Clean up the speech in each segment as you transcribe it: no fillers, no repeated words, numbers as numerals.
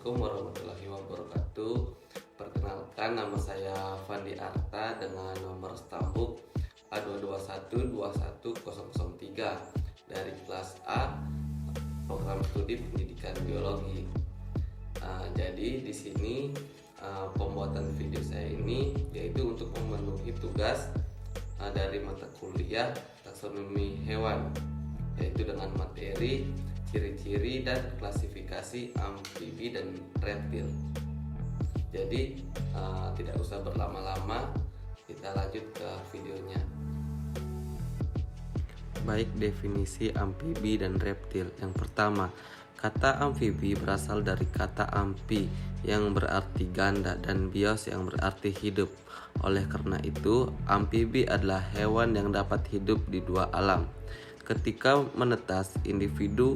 Assalamualaikum warahmatullahi wabarakatuh. Perkenalkan, nama saya Fandi Arta dengan nomor stambuk A221-21003 dari kelas A program studi pendidikan biologi. Jadi di sini pembuatan video saya ini yaitu untuk memenuhi tugas dari mata kuliah taksonomi hewan, yaitu dengan materi ciri-ciri dan klasifikasi amfibi dan reptil. Jadi tidak usah berlama-lama, kita lanjut ke videonya. Baik, definisi amfibi dan reptil. Yang pertama, kata amfibi berasal dari kata amfi yang berarti ganda dan bios yang berarti hidup. Oleh karena itu, amfibi adalah hewan yang dapat hidup di dua alam. Ketika menetas, individu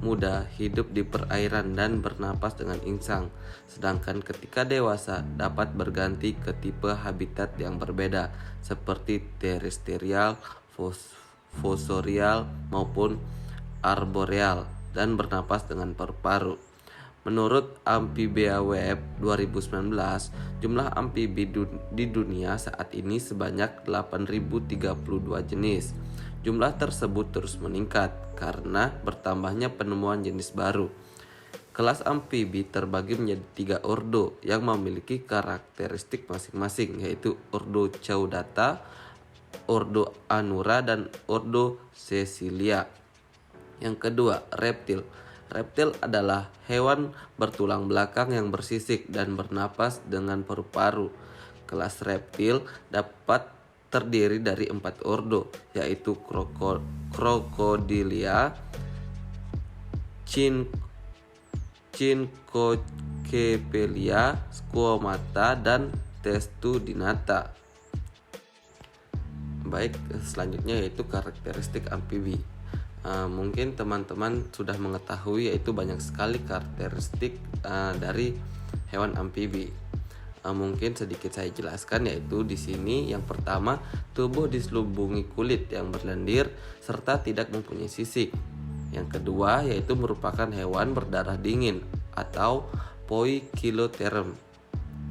muda hidup di perairan dan bernapas dengan insang, sedangkan ketika dewasa dapat berganti ke tipe habitat yang berbeda seperti terestrial, fosorial maupun arboreal dan bernapas dengan paru-paru. Menurut Amphibiaweb 2019, jumlah amfibi di dunia saat ini sebanyak 8.032 jenis. Jumlah tersebut terus meningkat karena bertambahnya penemuan jenis baru. Kelas amfibi terbagi menjadi 3 ordo yang memiliki karakteristik masing-masing, yaitu ordo Caudata, ordo Anura, dan ordo Cecilia. Yang kedua, reptil. Reptil adalah hewan bertulang belakang yang bersisik dan bernapas dengan paru-paru. Kelas reptil dapat terdiri dari 4 ordo, yaitu Crocodilia, Cincocepelia, Squamata, dan Testudinata. Baik, selanjutnya yaitu karakteristik amfibi. Mungkin teman-teman sudah mengetahui yaitu banyak sekali karakteristik dari hewan amfibi. Mungkin sedikit saya jelaskan, yaitu di sini yang pertama, tubuh diselubungi kulit yang berlendir serta tidak mempunyai sisik. Yang kedua yaitu merupakan hewan berdarah dingin atau poikiloterm.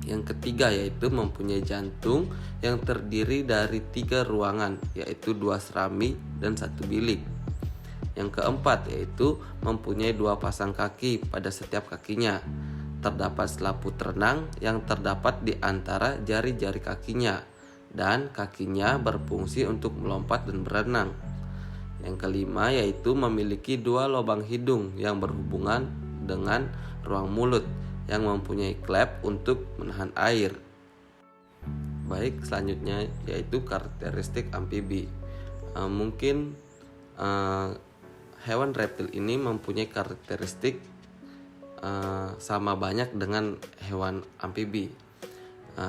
Yang ketiga yaitu mempunyai jantung yang terdiri dari 3 ruangan, yaitu 2 serambi dan 1 bilik. Yang keempat yaitu mempunyai 2 pasang kaki pada setiap kakinya. Terdapat selaput renang yang terdapat di antara jari-jari kakinya, dan kakinya berfungsi untuk melompat dan berenang. Yang kelima yaitu memiliki 2 lubang hidung yang berhubungan dengan ruang mulut yang mempunyai klep untuk menahan air. Baik, selanjutnya yaitu karakteristik amfibi. Mungkin hewan reptil ini mempunyai karakteristik sama banyak dengan hewan amfibi.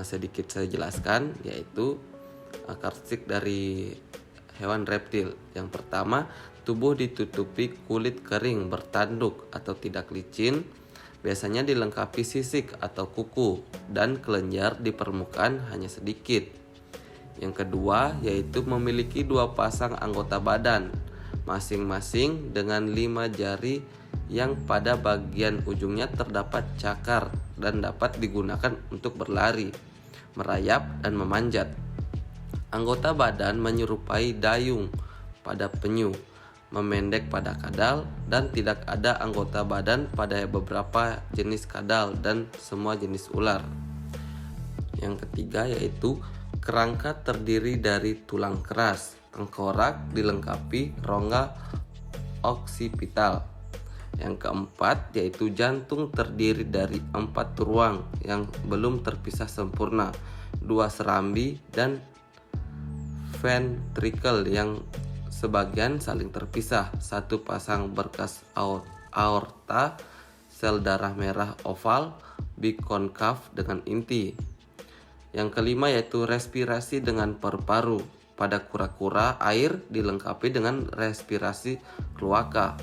Sedikit saya jelaskan, yaitu karakteristik dari hewan reptil. Yang pertama, tubuh ditutupi kulit kering bertanduk atau tidak licin, biasanya dilengkapi sisik atau kuku, dan kelenjar di permukaan hanya sedikit. Yang kedua yaitu memiliki 2 pasang anggota badan masing-masing dengan 5 jari yang pada bagian ujungnya terdapat cakar dan dapat digunakan untuk berlari, merayap, dan memanjat. Anggota badan menyerupai dayung pada penyu, memendek pada kadal, dan tidak ada anggota badan pada beberapa jenis kadal dan semua jenis ular. Yang ketiga yaitu kerangka terdiri dari tulang keras, tengkorak dilengkapi rongga oksipital. Yang keempat yaitu jantung terdiri dari 4 ruang yang belum terpisah sempurna, 2 serambi, dan ventricle yang sebagian saling terpisah, 1 pasang berkas aorta, sel darah merah oval, bikonkav dengan inti. Yang kelima yaitu respirasi dengan paru-paru. Pada kura-kura, air dilengkapi dengan respirasi kloaka.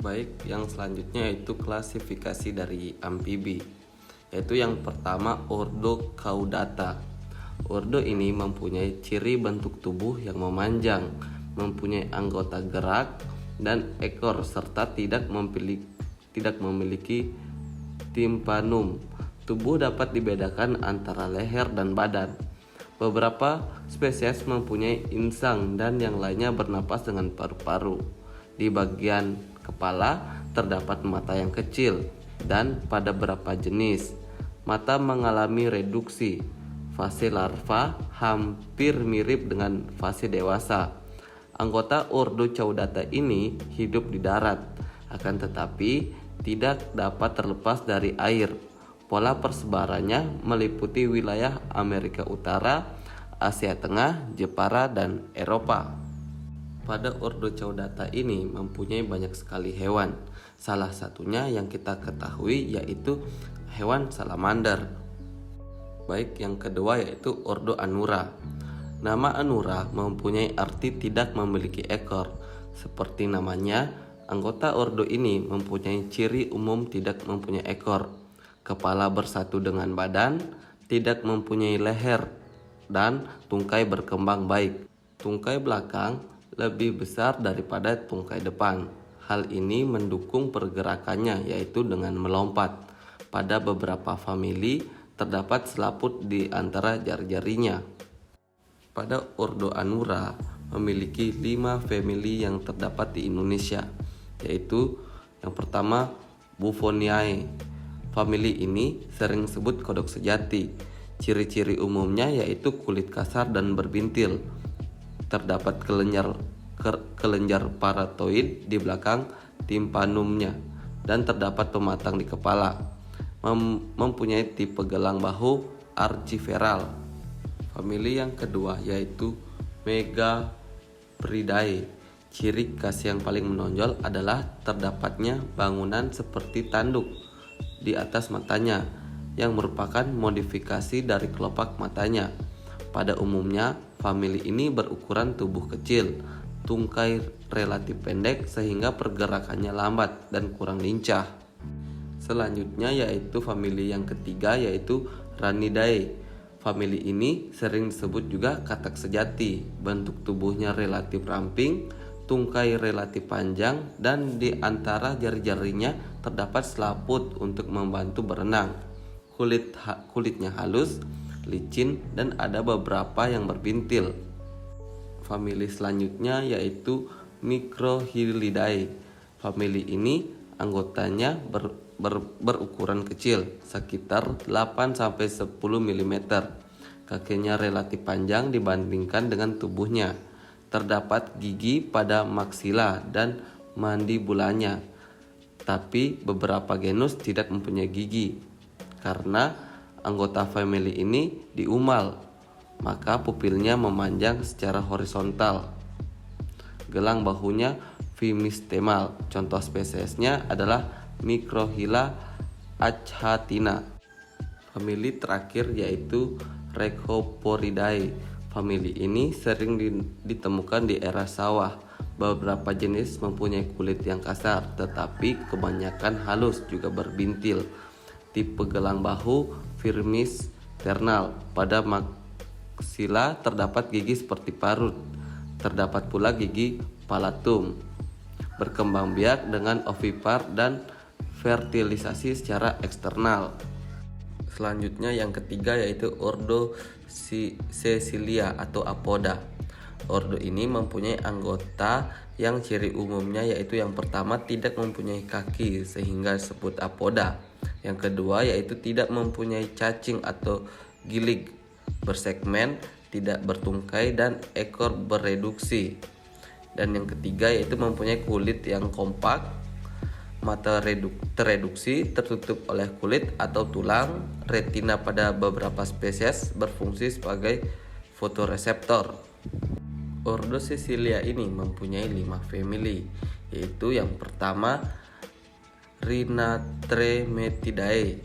Baik, yang selanjutnya yaitu klasifikasi dari amfibi, yaitu yang pertama ordo Caudata. Ordo ini mempunyai ciri bentuk tubuh yang memanjang, mempunyai anggota gerak dan ekor, serta tidak memiliki timpanum. Tubuh dapat dibedakan antara leher dan badan. Beberapa spesies mempunyai insang dan yang lainnya bernapas dengan paru-paru. Di bagian kepala terdapat mata yang kecil dan pada beberapa jenis mata mengalami reduksi. Fase larva hampir mirip dengan fase dewasa. Anggota ordo Caudata ini hidup di darat, akan tetapi tidak dapat terlepas dari air. Pola persebarannya meliputi wilayah Amerika Utara, Asia Tengah, Jepara, dan Eropa. Pada ordo Caudata ini mempunyai banyak sekali hewan. Salah satunya yang kita ketahui yaitu hewan salamander. Baik, yang kedua yaitu ordo Anura. Nama Anura mempunyai arti tidak memiliki ekor. Seperti namanya, anggota ordo ini mempunyai ciri umum tidak mempunyai ekor. Kepala bersatu dengan badan, tidak mempunyai leher, dan tungkai berkembang baik. Tungkai belakang lebih besar daripada tungkai depan. Hal ini mendukung pergerakannya yaitu dengan melompat. Pada beberapa famili terdapat selaput di antara jari-jarinya. Pada ordo Anura memiliki 5 famili yang terdapat di Indonesia, yaitu yang pertama Buffoniae. Famili ini sering disebut kodok sejati. Ciri-ciri umumnya yaitu kulit kasar dan berbintil. Terdapat kelenjar paratoid di belakang timpanumnya dan terdapat pematang di kepala. Mempunyai tipe gelang bahu archiferal. Famili yang kedua yaitu Megabridae. Ciri khas yang paling menonjol adalah terdapatnya bangunan seperti tanduk di atas matanya yang merupakan modifikasi dari kelopak matanya. Pada umumnya, famili ini berukuran tubuh kecil, tungkai relatif pendek sehingga pergerakannya lambat dan kurang lincah. Selanjutnya yaitu famili yang ketiga yaitu Ranidae. Famili ini sering disebut juga katak sejati. Bentuk tubuhnya relatif ramping, tungkai relatif panjang, dan di antara jari-jarinya terdapat selaput untuk membantu berenang. Kulitnya halus, licin, dan ada beberapa yang berbintil. Famili selanjutnya yaitu Microhylidae. Famili ini anggotanya berukuran kecil, sekitar 8-10 mm. Kakinya relatif panjang dibandingkan dengan tubuhnya. Terdapat gigi pada maksila dan mandibulanya, tapi beberapa genus tidak mempunyai gigi. Karena anggota famili ini diumal, maka pupilnya memanjang secara horizontal. Gelang bahunya femistemal. Contoh spesiesnya adalah Microhyla achatina. Famili terakhir yaitu Rhecoporidae. Famili ini sering ditemukan di era sawah. Beberapa jenis mempunyai kulit yang kasar, tetapi kebanyakan halus juga berbintil. Tipe gelang bahu firmis ternal. Pada maksila terdapat gigi seperti parut. Terdapat pula gigi palatum. Berkembang biak dengan ovipar dan fertilisasi secara eksternal. Selanjutnya yang ketiga yaitu ordo Sesilia atau Apoda. Ordo ini mempunyai anggota yang ciri umumnya yaitu yang pertama tidak mempunyai kaki sehingga disebut apoda. Yang kedua yaitu tidak mempunyai cacing atau gilig, bersegmen, tidak bertungkai, dan ekor bereduksi. Dan yang ketiga yaitu mempunyai kulit yang kompak, mata tereduksi tertutup oleh kulit atau tulang. Retina pada beberapa spesies berfungsi sebagai fotoreseptor. Ordo Sesilia ini mempunyai 5 famili, yaitu yang pertama Rhinatremetidae.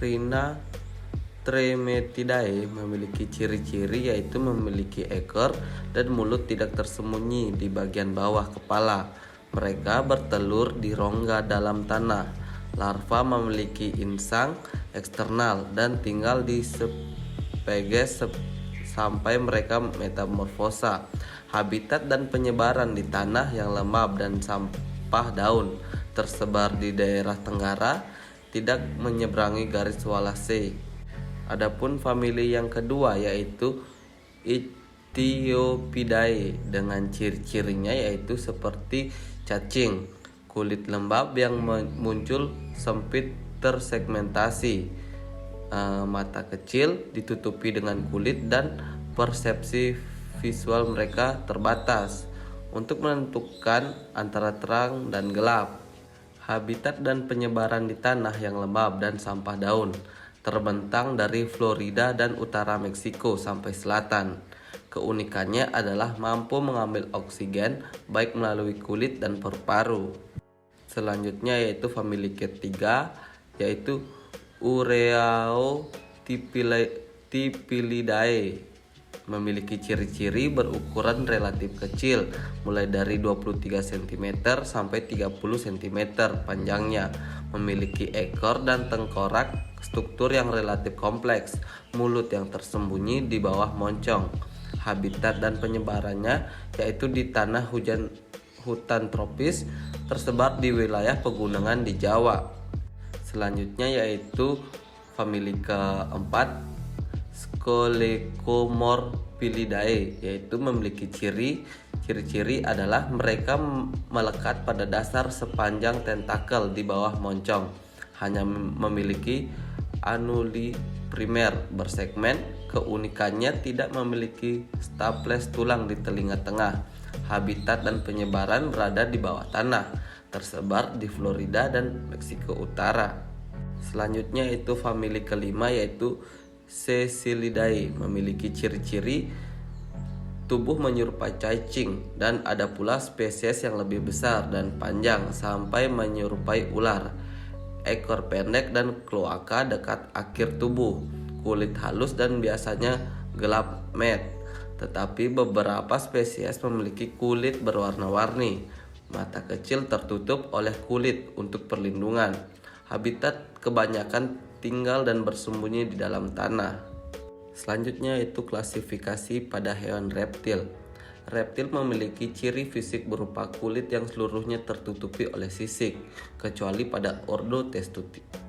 Rhinatremetidae memiliki ciri-ciri yaitu memiliki ekor dan mulut tidak tersembunyi di bagian bawah kepala. Mereka bertelur di rongga dalam tanah. Larva memiliki insang eksternal dan tinggal di speges sampai mereka metamorfosa. Habitat dan penyebaran di tanah yang lembab dan sampah daun. Tersebar di daerah Tenggara, tidak menyeberangi garis Wallace. Adapun famili yang kedua yaitu Ichthyopidae dengan ciri-cirinya yaitu seperti cacing, kulit lembab yang muncul sempit tersegmentasi, mata kecil ditutupi dengan kulit dan persepsi visual mereka terbatas untuk menentukan antara terang dan gelap. Habitat dan penyebaran di tanah yang lembab dan sampah daun, terbentang dari Florida dan utara Meksiko sampai selatan. Keunikannya adalah mampu mengambil oksigen baik melalui kulit dan paru-paru. Selanjutnya yaitu famili ketiga yaitu Ureaotipilidae, memiliki ciri-ciri berukuran relatif kecil mulai dari 23 cm sampai 30 cm panjangnya, memiliki ekor dan tengkorak struktur yang relatif kompleks, mulut yang tersembunyi di bawah moncong. Habitat dan penyebarannya yaitu di tanah hutan tropis tersebar di wilayah pegunungan di Jawa. Selanjutnya yaitu famili keempat Scolecomorphidae, yaitu memiliki ciri-ciri adalah mereka melekat pada dasar sepanjang tentakel di bawah moncong, hanya memiliki anuli primer bersegmen. Keunikannya tidak memiliki staples tulang di telinga tengah. Habitat dan penyebaran berada di bawah tanah, tersebar di Florida dan Meksiko Utara. Selanjutnya itu famili kelima yaitu Cecilidae, memiliki ciri-ciri tubuh menyerupai cacing dan ada pula spesies yang lebih besar dan panjang sampai menyerupai ular. Ekor pendek dan kloaka dekat akhir tubuh, kulit halus dan biasanya gelap matte, tetapi beberapa spesies memiliki kulit berwarna-warni. Mata kecil tertutup oleh kulit untuk perlindungan. Habitat kebanyakan tinggal dan bersembunyi di dalam tanah. Selanjutnya itu klasifikasi pada hewan reptil. Reptil memiliki ciri fisik berupa kulit yang seluruhnya tertutupi oleh sisik, kecuali pada ordo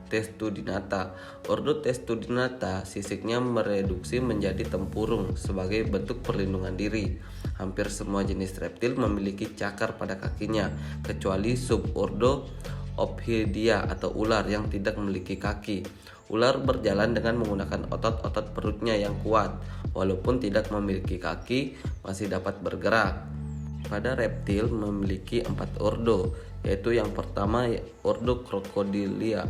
Testudinata. Ordo Testudinata, sisiknya mereduksi menjadi tempurung sebagai bentuk perlindungan diri. Hampir semua jenis reptil memiliki cakar pada kakinya, kecuali subordo Ophidia atau ular yang tidak memiliki kaki. Ular berjalan dengan menggunakan otot-otot perutnya yang kuat. Walaupun tidak memiliki kaki, masih dapat bergerak. Pada reptil memiliki 4 ordo, yaitu yang pertama ordo Crocodilia.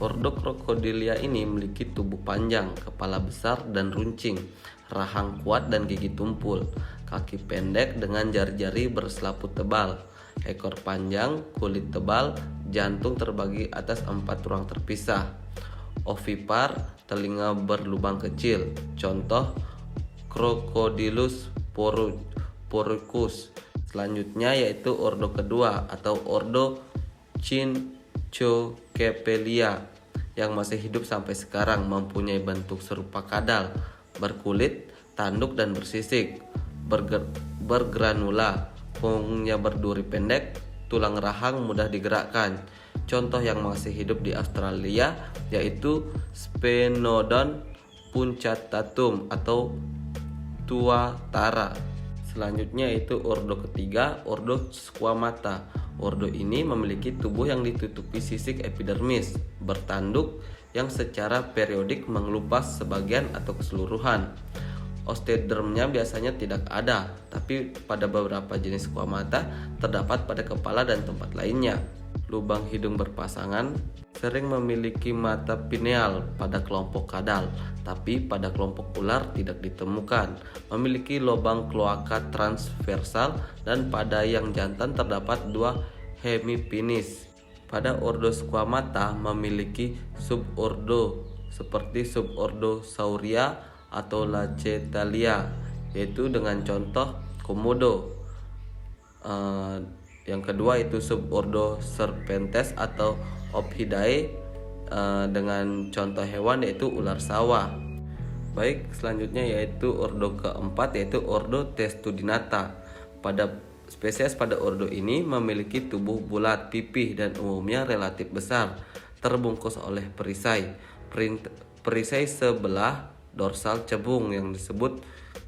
Ordo Crocodilia ini memiliki tubuh panjang, kepala besar dan runcing, rahang kuat dan gigi tumpul, kaki pendek dengan jari-jari berselaput tebal, ekor panjang, kulit tebal, jantung terbagi atas 4 ruang terpisah. Ovipar, telinga berlubang kecil. Contoh Crocodylus porcus. Selanjutnya yaitu ordo kedua atau ordo Chinchocepelia yang masih hidup sampai sekarang, mempunyai bentuk serupa kadal, berkulit, tanduk dan bersisik, bergranula, punggungnya berduri pendek, tulang rahang mudah digerakkan. Contoh yang masih hidup di Australia yaitu Sphenodon punctatum atau tuatara. Selanjutnya itu ordo ketiga, ordo Squamata. Ordo ini memiliki tubuh yang ditutupi sisik epidermis, bertanduk yang secara periodik mengelupas sebagian atau keseluruhan. Osteodermnya biasanya tidak ada, tapi pada beberapa jenis Squamata terdapat pada kepala dan tempat lainnya. Lubang hidung berpasangan, sering memiliki mata pineal pada kelompok kadal, tapi pada kelompok ular tidak ditemukan. Memiliki lubang kloaka transversal dan pada yang jantan terdapat 2 hemipenis. Pada ordo Squamata memiliki subordo seperti subordo Sauria atau Lacetalia, yaitu dengan contoh Komodo. Yang kedua itu subordo Serpentes atau Ophidae dengan contoh hewan yaitu ular sawah. Baik, selanjutnya yaitu ordo keempat yaitu ordo Testudinata. Pada spesies pada ordo ini memiliki tubuh bulat, pipih dan umumnya relatif besar. terbungkus oleh perisai. Perisai sebelah dorsal cebung yang disebut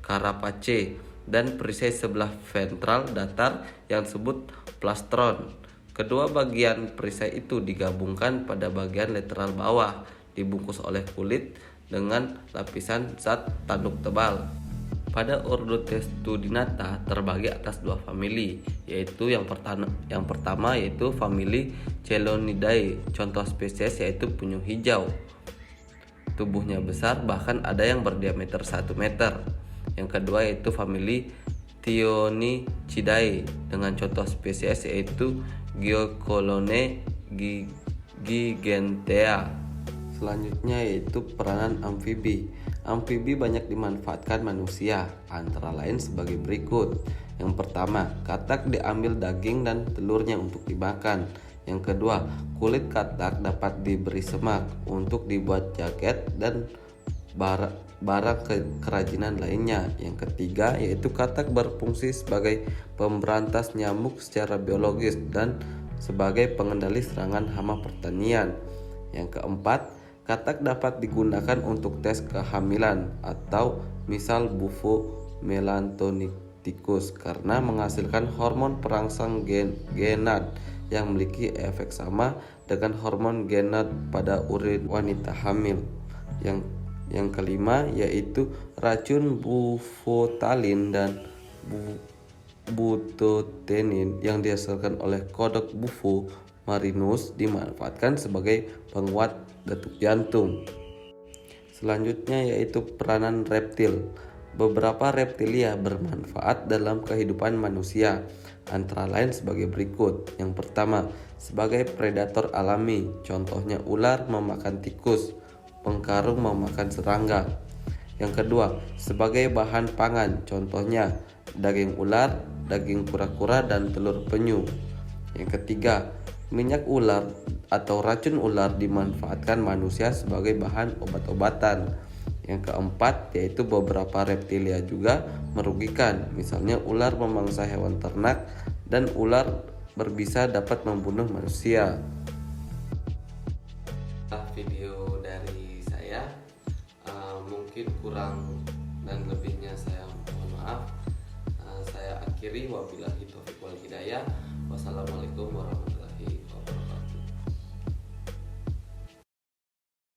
carapace dan perisai sebelah ventral datar yang disebut plastron. Kedua bagian perisai itu digabungkan pada bagian lateral bawah, dibungkus oleh kulit dengan lapisan zat tanduk tebal. Pada Urdotestudinata terbagi atas dua famili, yaitu yang pertama yaitu famili Chelonidae. Contoh spesies yaitu penyu hijau. Tubuhnya besar, bahkan ada yang berdiameter 1 meter. Yang kedua yaitu famili Thionicidae dengan contoh spesies yaitu Geocolone gigantea. Selanjutnya yaitu peranan amfibi. Amfibi banyak dimanfaatkan manusia, antara lain sebagai berikut. Yang pertama, katak diambil daging dan telurnya untuk dimakan. Yang kedua, kulit katak dapat diberi semak untuk dibuat jaket dan barang kerajinan lainnya. Yang ketiga, yaitu katak berfungsi sebagai pemberantas nyamuk secara biologis dan sebagai pengendali serangan hama pertanian. Yang keempat, katak dapat digunakan untuk tes kehamilan atau misal bufo melantonicticus karena menghasilkan hormon perangsang gonad yang memiliki efek sama dengan hormon gonad pada urin wanita hamil. Yang kelima yaitu racun bufotalin dan butotenin yang dihasilkan oleh kodok bufo marinus dimanfaatkan sebagai penguat detuk jantung. Selanjutnya yaitu peranan reptil. Beberapa reptilia bermanfaat dalam kehidupan manusia, antara lain sebagai berikut. Yang pertama, sebagai predator alami, contohnya ular memakan tikus, pengkarung memakan serangga. Yang kedua, sebagai bahan pangan, contohnya daging ular, daging kura-kura, dan telur penyu. Yang ketiga, minyak ular atau racun ular dimanfaatkan manusia sebagai bahan obat-obatan. Yang keempat yaitu beberapa reptilia juga merugikan, misalnya ular memangsa hewan ternak dan ular berbisa dapat membunuh manusia. Video dari saya mungkin kurang dan lebihnya saya mohon maaf. Saya akhiri, wabillahi taufiq wal hidayah. Wassalamualaikum warahmatullahi wabarakatuh.